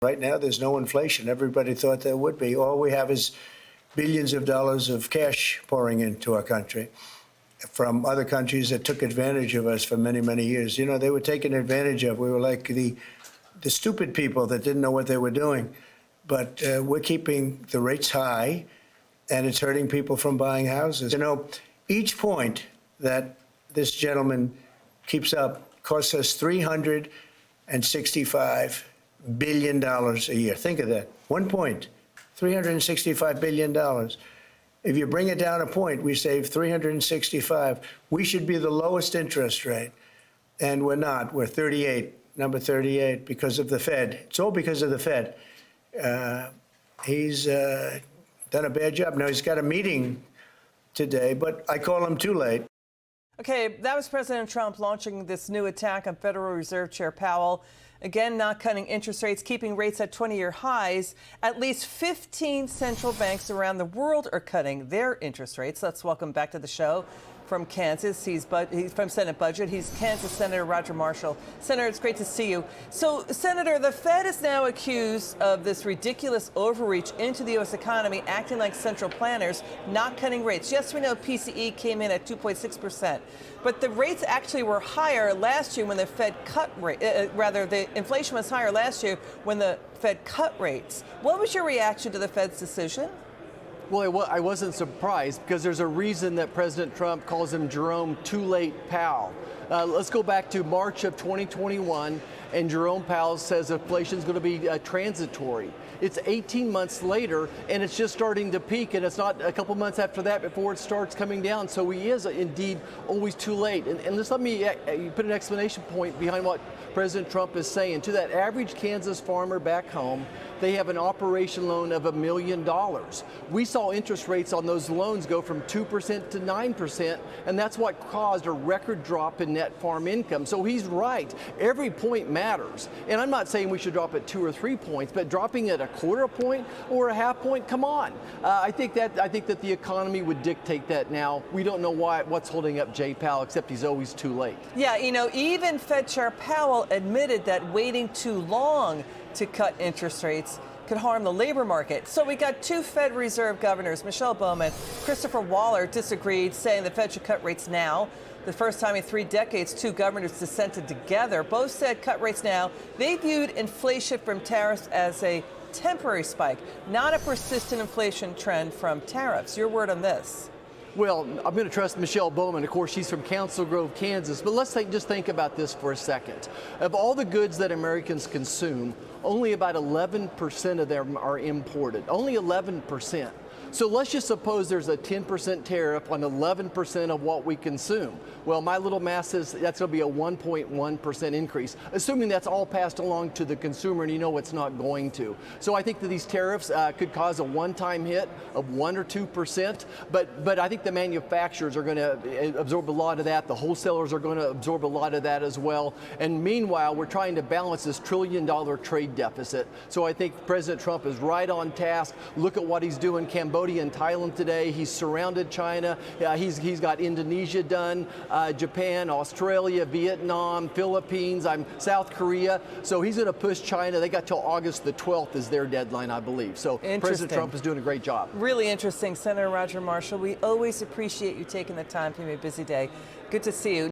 Right now, there's no inflation. Everybody thought there would be. All we have is billions of dollars of cash pouring into our country from other countries that took advantage of us for many, many years. You know, they were taken advantage of. We were like the stupid people that didn't know what they were doing. But we're keeping the rates high, and it's hurting people from buying houses. You know, each point that this gentleman keeps up costs us $365 billion a year. Think of that. 1 point, $365 billion. If you bring it down a point, we save 365. We should be the lowest interest rate, and we're not. We're 38, number 38, because of the Fed. It's all because of the Fed. He's done a bad job. Now, he's got a meeting today, but I call him too late. Okay, that was President Trump launching this new attack on Federal Reserve Chair Powell. Again, not cutting interest rates, keeping rates at 20-year highs. At least 15 central banks around the world are cutting their interest rates. Let's welcome back to the show from Kansas. He's from Senate Budget. He's Kansas Senator Roger Marshall. Senator, it's great to see you. So, Senator, the Fed is now accused of this ridiculous overreach into the U.S. economy, acting like central planners, not cutting rates. Yes, we know PCE came in at 2.6%, but the rates actually were higher last year when the Fed cut rate. Rather, the inflation was higher last year when the Fed cut rates. What was your reaction to the Fed's decision? Well, I wasn't surprised because there's a reason that President Trump calls him Jerome Too Late Powell. Let's go back to March of 2021, and Jerome Powell says inflation is going to be transitory. It's 18 months later, and it's just starting to peak, and it's not a couple months after that before it starts coming down. So he is indeed always too late. And just let me put an exclamation point behind what President Trump is saying. To that average Kansas farmer back home, they have an operation loan of $1 million. We saw interest rates on those loans go from 2% to 9%, and that's what caused a record drop in net farm income. So he's right. Every point matters. And I'm not saying we should drop it 2 or 3 points, but dropping it a quarter point or a half point, come on. I think that the economy would dictate that now. We don't know what's holding up Jay Powell, except he's always too late. Yeah, you know, even Fed Chair Powell admitted that waiting too long to cut interest rates could harm the labor market. So we got two Fed Reserve governors, Michelle Bowman, Christopher Waller, disagreed, saying the Fed should cut rates now. The first time in 3 decades, two governors dissented together. Both said cut rates now. They viewed inflation from tariffs as a temporary spike, not a persistent inflation trend from tariffs. Your word on this? Well, I'm going to trust Michelle Bowman. Of course, she's from Council Grove, Kansas. But let's just think about this for a second. Of all the goods that Americans consume, only about 11% of them are imported. Only 11%. So let's just suppose there's a 10% tariff on 11% of what we consume. Well, my little math says that's going to be a 1.1% increase, assuming that's all passed along to the consumer, and you know it's not going to. So I think that these tariffs could cause a one-time hit of 1 or 2%, but I think the manufacturers are going to absorb a lot of that. The wholesalers are going to absorb a lot of that as well. And meanwhile, we're trying to balance this $1 trillion trade deficit. So I think President Trump is right on task. Look at what he's doing. Cambodia and Thailand today. He's surrounded China. He's got Indonesia done, Japan, Australia, Vietnam, Philippines, South Korea. So he's going to push China. They got till August the 12th is their deadline, I believe. So President Trump is doing a great job. Really interesting. Senator Roger Marshall, we always appreciate you taking the time from your busy day. Good to see you.